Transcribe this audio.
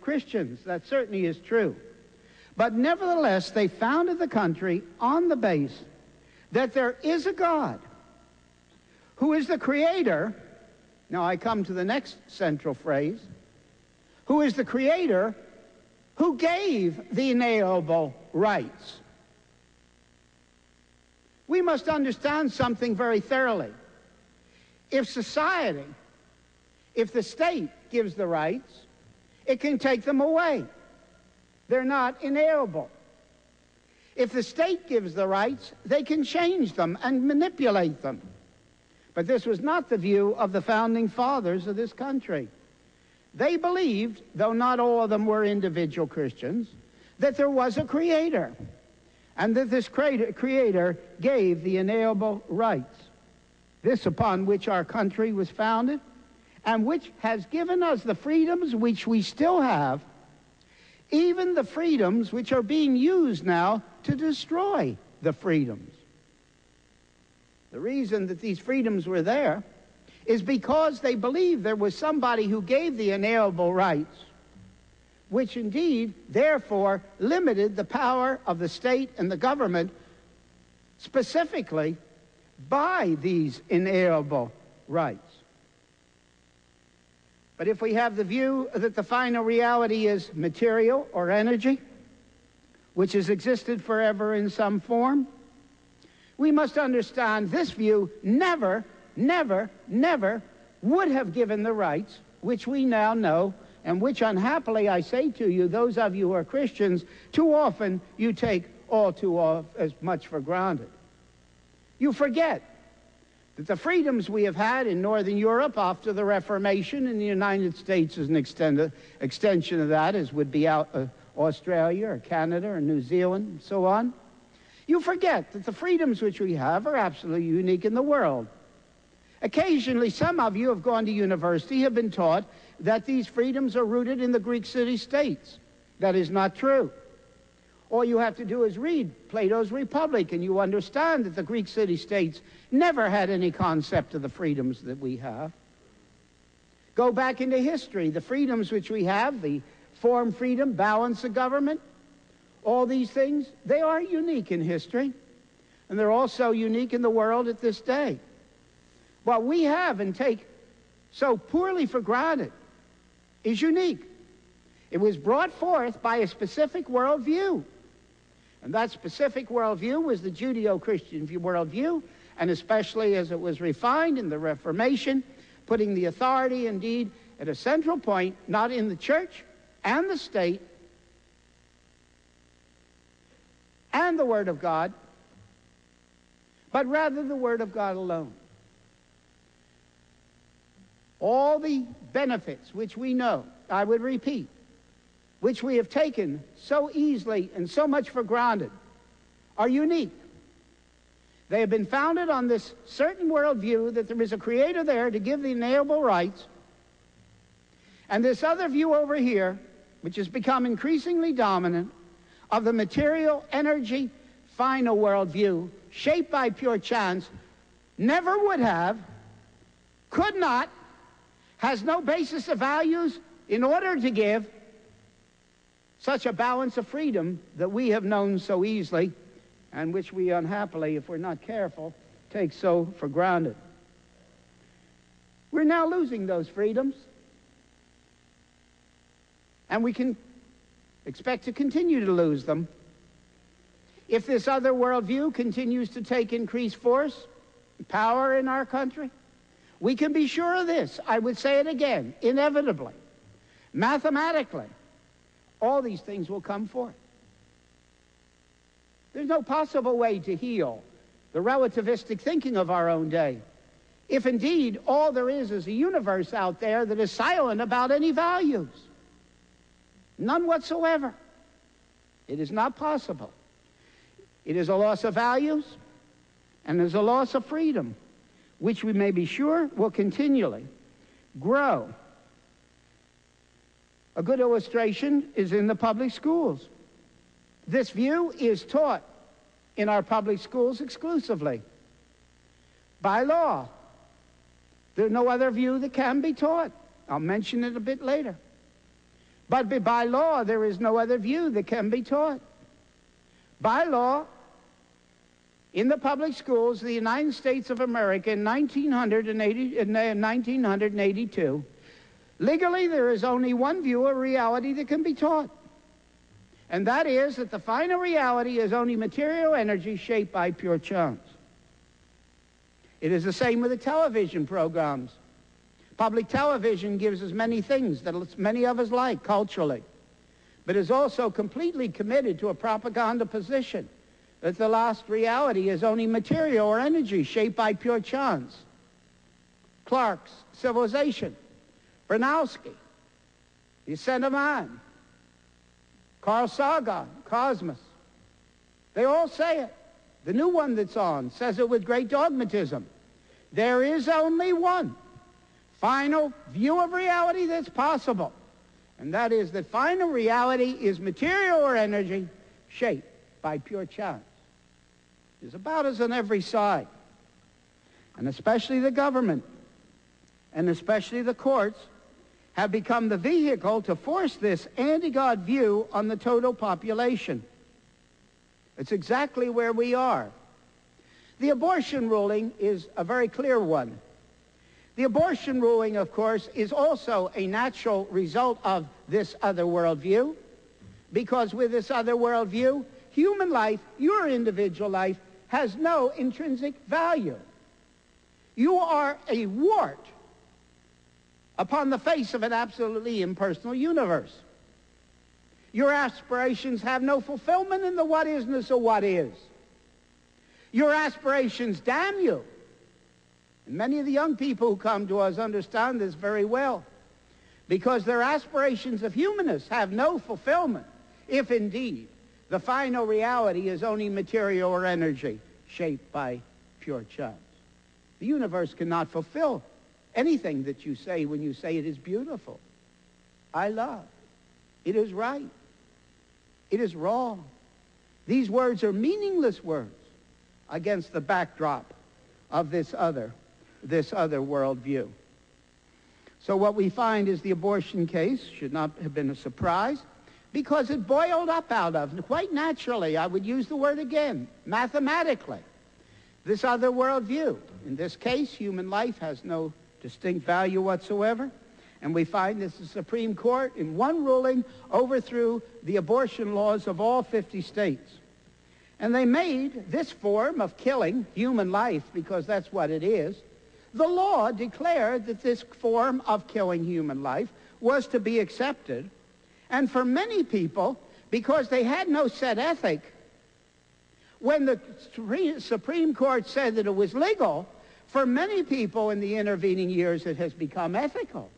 Christians. That certainly is true. But nevertheless, they founded the country on the base that there is a God who is the creator. Now I come to the next central phrase. Who is the creator who gave the inalienable rights. We must understand something very thoroughly. If society, if the state gives the rights, it can take them away. They're not inalienable. If the state gives the rights, they can change them and manipulate them. But this was not the view of the founding fathers of this country. They believed, though not all of them were individual Christians, that there was a creator, and that this creator gave the inalienable rights. This upon which our country was founded, and which has given us the freedoms which we still have, even the freedoms which are being used now to destroy the freedoms. The reason that these freedoms were there is because they believed there was somebody who gave the inalienable rights, which indeed, therefore, limited the power of the state and the government specifically by these inalienable rights. But if we have the view that the final reality is material or energy, which has existed forever in some form, we must understand this view never would have given the rights which we now know, and which unhappily I say to you, those of you who are Christians, too often you take all too as much for granted. You forget that the freedoms we have had in Northern Europe after the Reformation, in the United States is an extension of that, as would be Australia or Canada or New Zealand and so on. You forget that the freedoms which we have are absolutely unique in the world. Occasionally, some of you have gone to university, have been taught that these freedoms are rooted in the Greek city-states. That is not true. All you have to do is read Plato's Republic, and you understand that the Greek city-states never had any concept of the freedoms that we have. Go back into history. The freedoms which we have, the form freedom, balance of government, all these things, they are unique in history, and they're also unique in the world at this day. What we have and take so poorly for granted is unique. It was brought forth by a specific worldview. And that specific worldview was the Judeo-Christian worldview, and especially as it was refined in the Reformation, putting the authority, indeed, at a central point, not in the church and the state and the Word of God, but rather the Word of God alone. All the benefits which we know, I would repeat, which we have taken so easily and so much for granted, are unique. They have been founded on this certain worldview that there is a creator there to give the inalienable rights, and this other view over here, which has become increasingly dominant, of the material energy final worldview, shaped by pure chance, never would have, could not, has no basis of values in order to give such a balance of freedom that we have known so easily, and which we unhappily, if we're not careful, take so for granted. We're now losing those freedoms, and we can expect to continue to lose them if this other worldview continues to take increased force and power in our country. We can be sure of this. I would say it again, inevitably, mathematically, all these things will come forth. There's no possible way to heal the relativistic thinking of our own day, if indeed all there is a universe out there that is silent about any values. None whatsoever. It is not possible. It is a loss of values, and there's a loss of freedom, which we may be sure will continually grow. A good illustration is in the public schools. This view is taught in our public schools exclusively by law. There's no other view that can be taught. I'll mention it a bit later. But by law, there is no other view that can be taught. By law, in the public schools of the United States of America in 1982, legally there is only one view of reality that can be taught. And that is that the final reality is only material energy shaped by pure chance. It is the same with the television programs. Public television gives us many things that many of us like culturally, but is also completely committed to a propaganda position that the last reality is only material or energy shaped by pure chance. Clark's Civilization, Bronowski, The Ascent of Man, Carl Sagan, Cosmos. They all say it. The new one that's on says it with great dogmatism. There is only one final view of reality that's possible, and that is that final reality is material or energy shaped by pure chance. It's about us on every side, and especially the government, and especially the courts, have become the vehicle to force this anti-God view on the total population. It's exactly where we are. The abortion ruling is a very clear one. The abortion ruling, of course, is also a natural result of this other worldview, because with this other worldview, human life, your individual life, has no intrinsic value. You are a wart upon the face of an absolutely impersonal universe. Your aspirations have no fulfillment in the what-isness of what is. Your aspirations damn you. And many of the young people who come to us understand this very well, because their aspirations of humanness have no fulfillment if indeed the final reality is only material or energy shaped by pure chance. The universe cannot fulfill anything that you say when you say it is beautiful. I love. It is right. It is wrong. These words are meaningless words against the backdrop of this other worldview. So what we find is the abortion case should not have been a surprise, because it boiled up out of, quite naturally, I would use the word again, mathematically, this other worldview. In this case, human life has no distinct value whatsoever, and we find this the Supreme Court in one ruling overthrew the abortion laws of all 50 states. And they made this form of killing human life, because that's what it is. The law declared that this form of killing human life was to be accepted. And for many people, because they had no set ethic, when the Supreme Court said that it was legal, for many people in the intervening years it has become ethical.